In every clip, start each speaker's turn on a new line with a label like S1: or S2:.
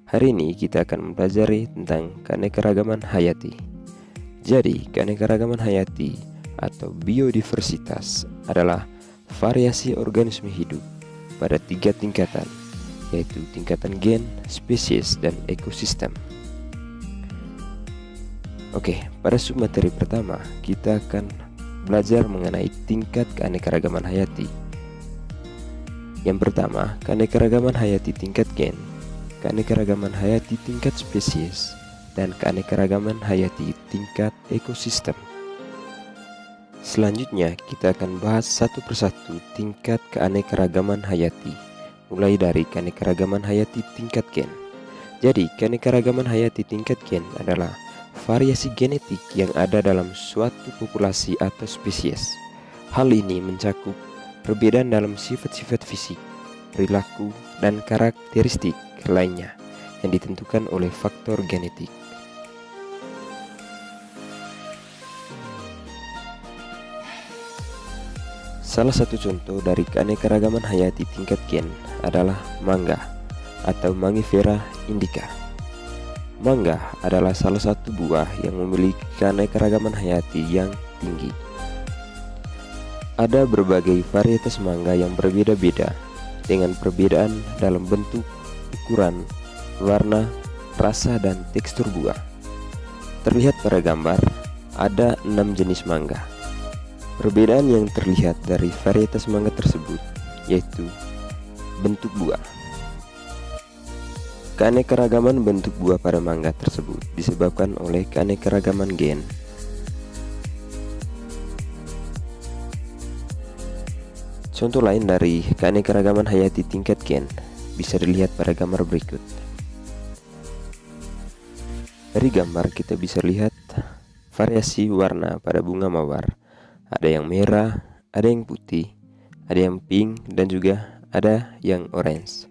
S1: Hari ini kita akan mempelajari tentang keanekaragaman hayati. Jadi, keanekaragaman hayati atau biodiversitas adalah variasi organisme hidup pada 3 tingkatan, yaitu tingkatan gen, spesies, dan ekosistem. Oke, pada submateri pertama kita akan belajar mengenai tingkat keanekaragaman hayati. Yang pertama, keanekaragaman hayati tingkat gen, keanekaragaman hayati tingkat spesies, dan keanekaragaman hayati tingkat ekosistem. Selanjutnya kita akan bahas satu persatu tingkat keanekaragaman hayati, mulai dari keanekaragaman hayati tingkat gen. Jadi, keanekaragaman hayati tingkat gen adalah variasi genetik yang ada dalam suatu populasi atau spesies. Hal ini mencakup perbedaan dalam sifat-sifat fisik, perilaku, dan karakteristik lainnya yang ditentukan oleh faktor genetik. Salah satu contoh dari keanekaragaman hayati tingkat gen adalah mangga atau Mangifera indica. Mangga adalah salah satu buah yang memiliki keanekaragaman hayati yang tinggi. Ada berbagai varietas mangga yang berbeda-beda dengan perbedaan dalam bentuk, ukuran, warna, rasa, dan tekstur buah. Terlihat pada gambar, ada 6 jenis mangga. Perbedaan yang terlihat dari varietas mangga tersebut yaitu bentuk buah. Keanekaragaman bentuk buah pada mangga tersebut disebabkan oleh keanekaragaman gen. Contoh lain dari keanekaragaman hayati tingkat gen bisa dilihat pada gambar berikut. Dari gambar kita bisa lihat variasi warna pada bunga mawar. Ada yang merah, ada yang putih, ada yang pink, dan juga ada yang orange.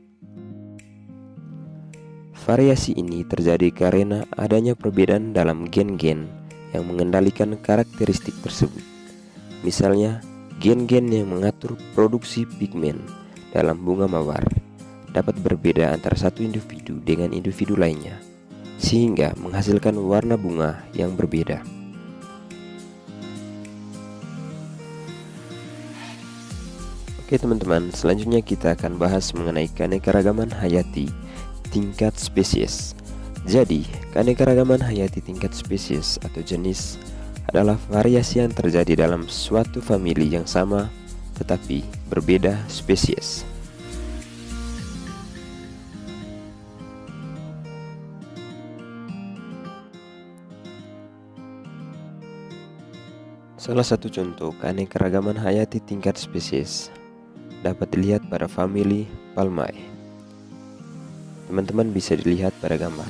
S1: Variasi ini terjadi karena adanya perbedaan dalam gen-gen yang mengendalikan karakteristik tersebut. Misalnya, gen-gen yang mengatur produksi pigmen dalam bunga mawar dapat berbeda antara satu individu dengan individu lainnya, sehingga menghasilkan warna bunga yang berbeda. Oke teman-teman, selanjutnya kita akan bahas mengenai keanekaragaman hayati tingkat spesies. Jadi, keanekaragaman hayati tingkat spesies atau jenis adalah variasi yang terjadi dalam suatu famili yang sama tetapi berbeda spesies. Salah satu contoh keanekaragaman hayati tingkat spesies dapat dilihat pada famili Palmae. Teman-teman bisa dilihat pada gambar.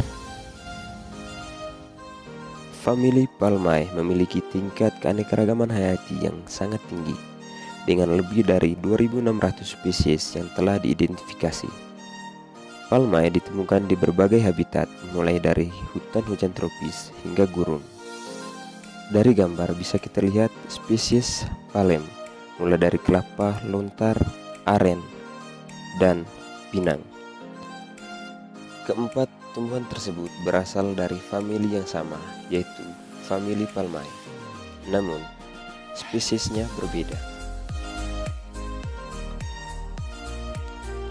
S1: Famili Palmae memiliki tingkat keanekaragaman hayati yang sangat tinggi dengan lebih dari 2.600 spesies yang telah diidentifikasi. Palmae ditemukan di berbagai habitat mulai dari hutan hujan tropis hingga gurun. Dari gambar bisa kita lihat spesies palem mulai dari kelapa, lontar, aren, dan pinang. Keempat tumbuhan tersebut berasal dari famili yang sama, yaitu famili Palmae. Namun, spesiesnya berbeda.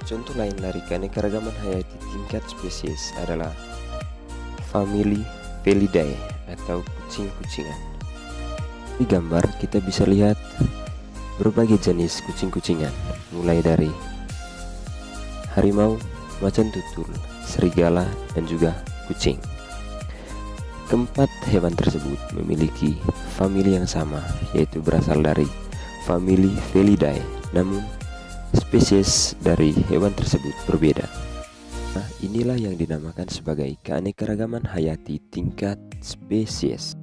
S1: Contoh lain dari keanekaragaman hayati tingkat spesies adalah famili Felidae atau kucing-kucingan. Di gambar kita bisa lihat berbagai jenis kucing-kucingan, mulai dari harimau, macan tutul, serigala, dan juga kucing. Keempat hewan tersebut memiliki famili yang sama, yaitu berasal dari famili Felidae, namun spesies dari hewan tersebut berbeda. Nah, inilah yang dinamakan sebagai keanekaragaman hayati tingkat spesies.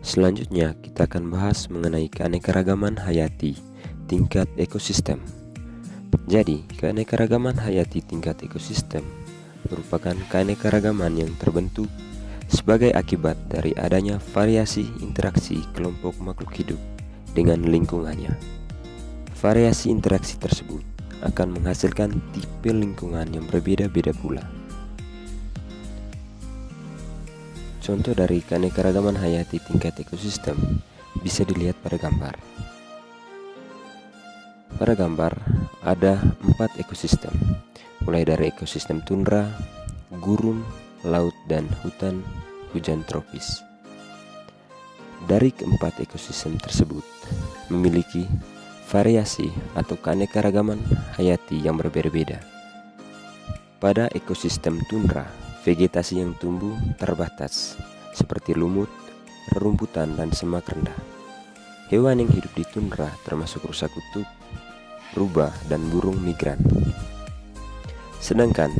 S1: Selanjutnya kita akan bahas mengenai keanekaragaman hayati tingkat ekosistem. Jadi, keanekaragaman hayati tingkat ekosistem merupakan keanekaragaman yang terbentuk sebagai akibat dari adanya variasi interaksi kelompok makhluk hidup dengan lingkungannya. Variasi interaksi tersebut akan menghasilkan tipe lingkungan yang berbeda-beda pula. Contoh dari keanekaragaman hayati tingkat ekosistem bisa dilihat pada gambar. Pada gambar ada 4 ekosistem, mulai dari ekosistem tundra, gurun, laut, dan hutan hujan tropis. Dari keempat ekosistem tersebut memiliki variasi atau keanekaragaman hayati yang berbeda-beda. Pada ekosistem tundra, vegetasi yang tumbuh terbatas seperti lumut, rerumputan, dan semak rendah. Hewan yang hidup di tundra termasuk rusa kutub, rubah, dan burung migran. Sedangkan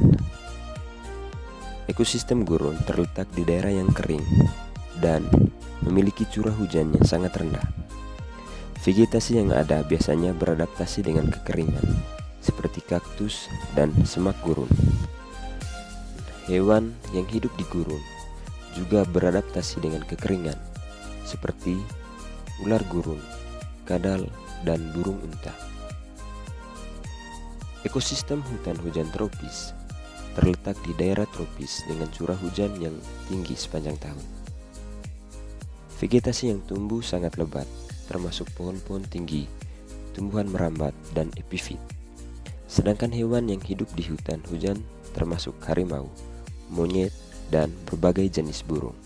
S1: ekosistem gurun terletak di daerah yang kering dan memiliki curah hujan yang sangat rendah. Vegetasi yang ada biasanya beradaptasi dengan kekeringan, seperti kaktus dan semak gurun. Hewan yang hidup di gurun juga beradaptasi dengan kekeringan, seperti ular gurun, kadal, dan burung unta. Ekosistem hutan hujan tropis terletak di daerah tropis dengan curah hujan yang tinggi sepanjang tahun. Vegetasi yang tumbuh sangat lebat, termasuk pohon-pohon tinggi, tumbuhan merambat, dan epifit. Sedangkan hewan yang hidup di hutan hujan termasuk harimau, monyet, dan berbagai jenis burung.